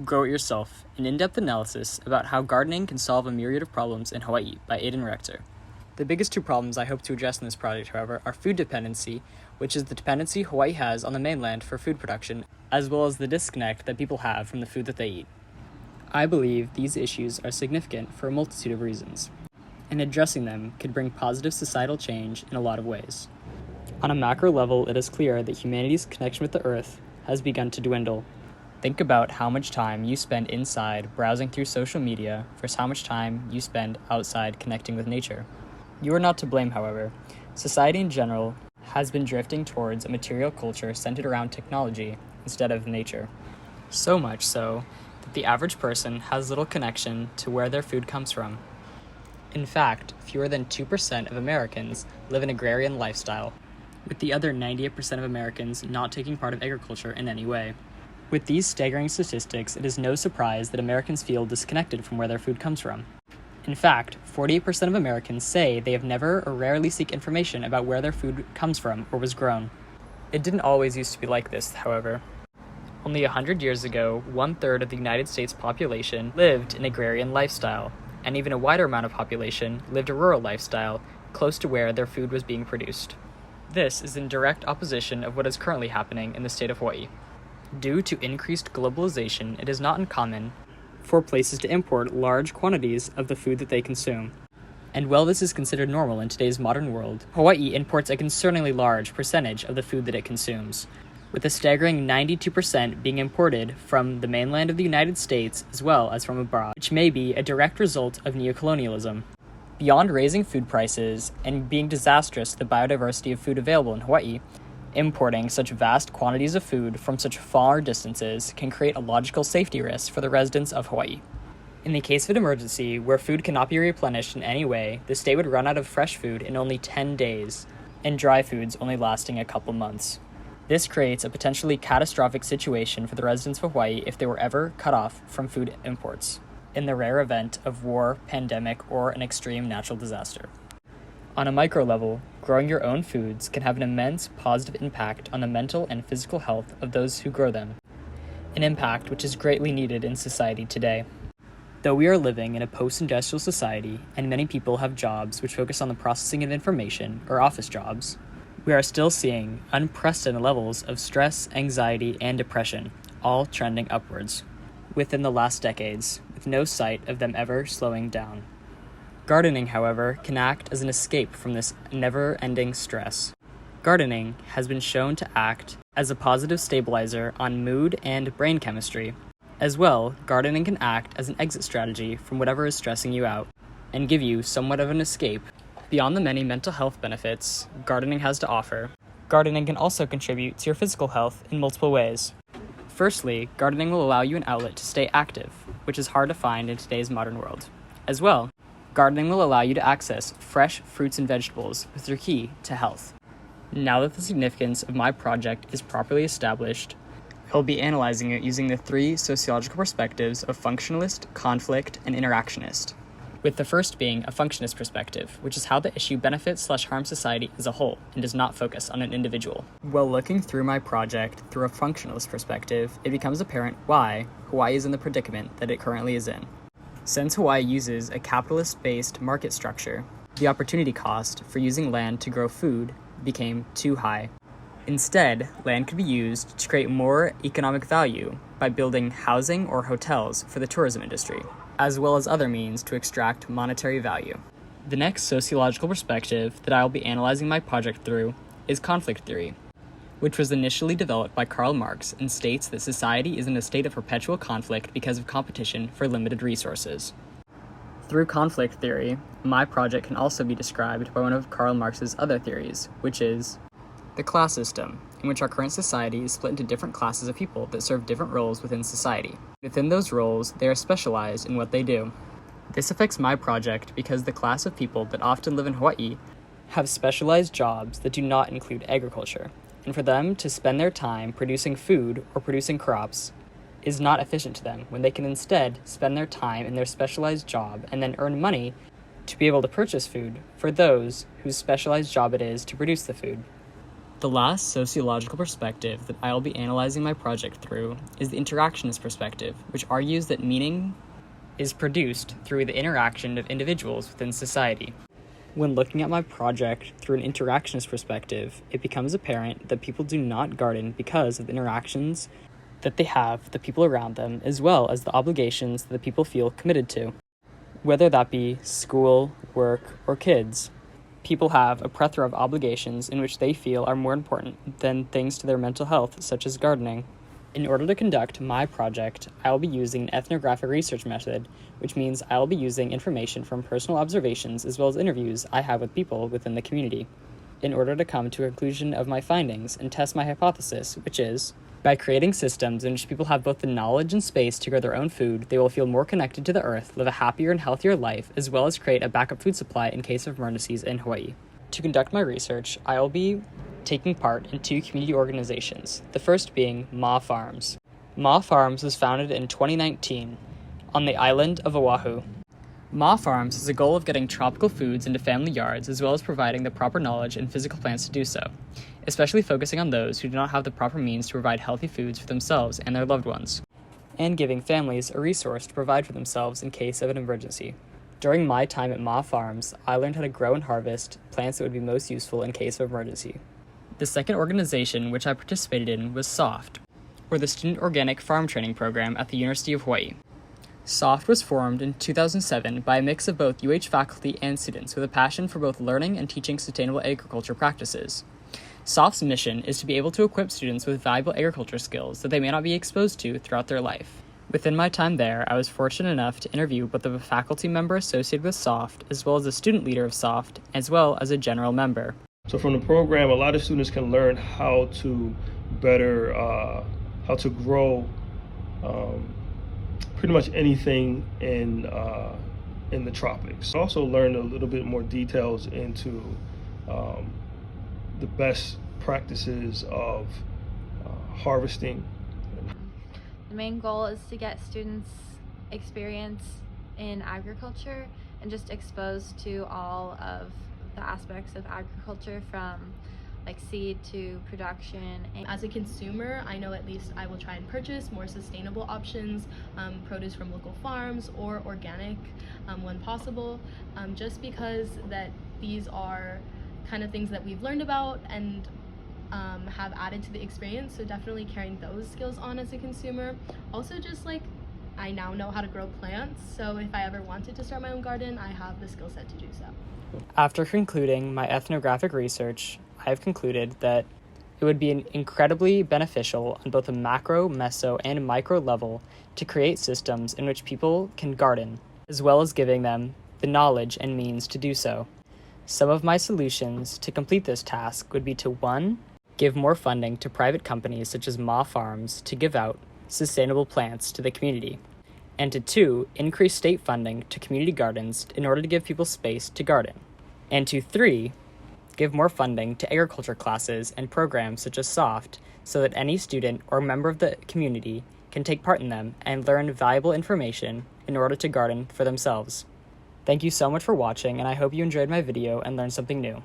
Grow It Yourself, an in-depth analysis about how gardening can solve a myriad of problems in Hawaii by Aiden Rector. The biggest two problems I hope to address in this project, however, are food dependency, which is the dependency Hawaii has on the mainland for food production, as well as the disconnect that people have from the food that they eat. I believe these issues are significant for a multitude of reasons, and addressing them could bring positive societal change in a lot of ways. On a macro level, it is clear that humanity's connection with the earth has begun to dwindle. Think about how much time you spend inside browsing through social media versus how much time you spend outside connecting with nature. You are not to blame, however. Society in general has been drifting towards a material culture centered around technology instead of nature. So much so that the average person has little connection to where their food comes from. In fact, fewer than 2% of Americans live an agrarian lifestyle, with the other 98% of Americans not taking part of agriculture in any way. With these staggering statistics, it is no surprise that Americans feel disconnected from where their food comes from. In fact, 48% of Americans say they have never or rarely seek information about where their food comes from or was grown. It didn't always used to be like this, however. Only 100 years ago, 1/3 of the United States population lived an agrarian lifestyle, and even a wider amount of population lived a rural lifestyle close to where their food was being produced. This is in direct opposition of what is currently happening in the state of Hawaii. Due to increased globalization, it is not uncommon for places to import large quantities of the food that they consume. And while this is considered normal in today's modern world, Hawaii imports a concerningly large percentage of the food that it consumes, with a staggering 92% being imported from the mainland of the United States as well as from abroad, which may be a direct result of neocolonialism. Beyond raising food prices and being disastrous to the biodiversity of food available in Hawaii, importing such vast quantities of food from such far distances can create a logical safety risk for the residents of Hawaii. In the case of an emergency where food cannot be replenished in any way, the state would run out of fresh food in only 10 days, and dry foods only lasting a couple months. This creates a potentially catastrophic situation for the residents of Hawaii if they were ever cut off from food imports, in the rare event of war, pandemic, or an extreme natural disaster. On a micro level, growing your own foods can have an immense positive impact on the mental and physical health of those who grow them, an impact which is greatly needed in society today. Though we are living in a post-industrial society and many people have jobs which focus on the processing of information or office jobs, we are still seeing unprecedented levels of stress, anxiety, and depression, all trending upwards within the last decades, with no sight of them ever slowing down. Gardening, however, can act as an escape from this never-ending stress. Gardening has been shown to act as a positive stabilizer on mood and brain chemistry. As well, gardening can act as an exit strategy from whatever is stressing you out and give you somewhat of an escape. Beyond the many mental health benefits gardening has to offer, gardening can also contribute to your physical health in multiple ways. Firstly, gardening will allow you an outlet to stay active, which is hard to find in today's modern world. As well, gardening will allow you to access fresh fruits and vegetables, which are key to health. Now that the significance of my project is properly established, I will be analyzing it using the 3 sociological perspectives of functionalist, conflict, and interactionist, with the first being a functionist perspective, which is how the issue benefits/harms society as a whole and does not focus on an individual. While looking through my project through a functionalist perspective, it becomes apparent why Hawaii is in the predicament that it currently is in. Since Hawaii uses a capitalist-based market structure, the opportunity cost for using land to grow food became too high. Instead, land could be used to create more economic value by building housing or hotels for the tourism industry, as well as other means to extract monetary value. The next sociological perspective that I will be analyzing my project through is conflict theory, which was initially developed by Karl Marx and states that society is in a state of perpetual conflict because of competition for limited resources. Through conflict theory, my project can also be described by one of Karl Marx's other theories, which is the class system, in which our current society is split into different classes of people that serve different roles within society. Within those roles, they are specialized in what they do. This affects my project because the class of people that often live in Hawaii have specialized jobs that do not include agriculture, and for them to spend their time producing food or producing crops is not efficient to them when they can instead spend their time in their specialized job and then earn money to be able to purchase food for those whose specialized job it is to produce the food. The last sociological perspective that I will be analyzing my project through is the interactionist perspective, which argues that meaning is produced through the interaction of individuals within society. When looking at my project through an interactionist perspective, it becomes apparent that people do not garden because of the interactions that they have with the people around them, as well as the obligations that the people feel committed to. Whether that be school, work, or kids, people have a plethora of obligations in which they feel are more important than things to their mental health, such as gardening. In order to conduct my project, I will be using an ethnographic research method, which means I will be using information from personal observations as well as interviews I have with people within the community, in order to come to a conclusion of my findings and test my hypothesis, which is, by creating systems in which people have both the knowledge and space to grow their own food, they will feel more connected to the earth, live a happier and healthier life, as well as create a backup food supply in case of emergencies in Hawaii. To conduct my research, I will be taking part in 2 community organizations, the first being Ma Farms. Ma Farms was founded in 2019 on the island of Oahu. Ma Farms has a goal of getting tropical foods into family yards, as well as providing the proper knowledge and physical plans to do so, especially focusing on those who do not have the proper means to provide healthy foods for themselves and their loved ones, and giving families a resource to provide for themselves in case of an emergency. During my time at Ma Farms, I learned how to grow and harvest plants that would be most useful in case of emergency. The second organization which I participated in was SOFT, or the Student Organic Farm Training Program at the University of Hawaii. SOFT was formed in 2007 by a mix of both UH faculty and students with a passion for both learning and teaching sustainable agriculture practices. SOFT's mission is to be able to equip students with valuable agriculture skills that they may not be exposed to throughout their life. Within my time there, I was fortunate enough to interview both a faculty member associated with SOFT, as well as a student leader of SOFT, as well as a general member. So from the program, a lot of students can learn how to better, how to grow pretty much anything in the tropics. Also learn a little bit more details into the best practices of harvesting. The main goal is to get students experience in agriculture and just exposed to all of the aspects of agriculture, from like seed to production. As a consumer, I know at least I will try and purchase more sustainable options, produce from local farms or organic when possible, just because that these are kind of things that we've learned about and have added to the experience, so definitely carrying those skills on as a consumer. Also, just like I now know how to grow plants, so if I ever wanted to start my own garden, I have the skill set to do so. After concluding my ethnographic research, I have concluded that it would be incredibly beneficial on both a macro, meso, and micro level to create systems in which people can garden, as well as giving them the knowledge and means to do so. Some of my solutions to complete this task would be to 1. Give more funding to private companies such as Ma Farms to give out sustainable plants to the community, and to 2. Increase state funding to community gardens in order to give people space to garden, and to 3. Give more funding to agriculture classes and programs such as SOFT so that any student or member of the community can take part in them and learn valuable information in order to garden for themselves. Thank you so much for watching, and I hope you enjoyed my video and learned something new.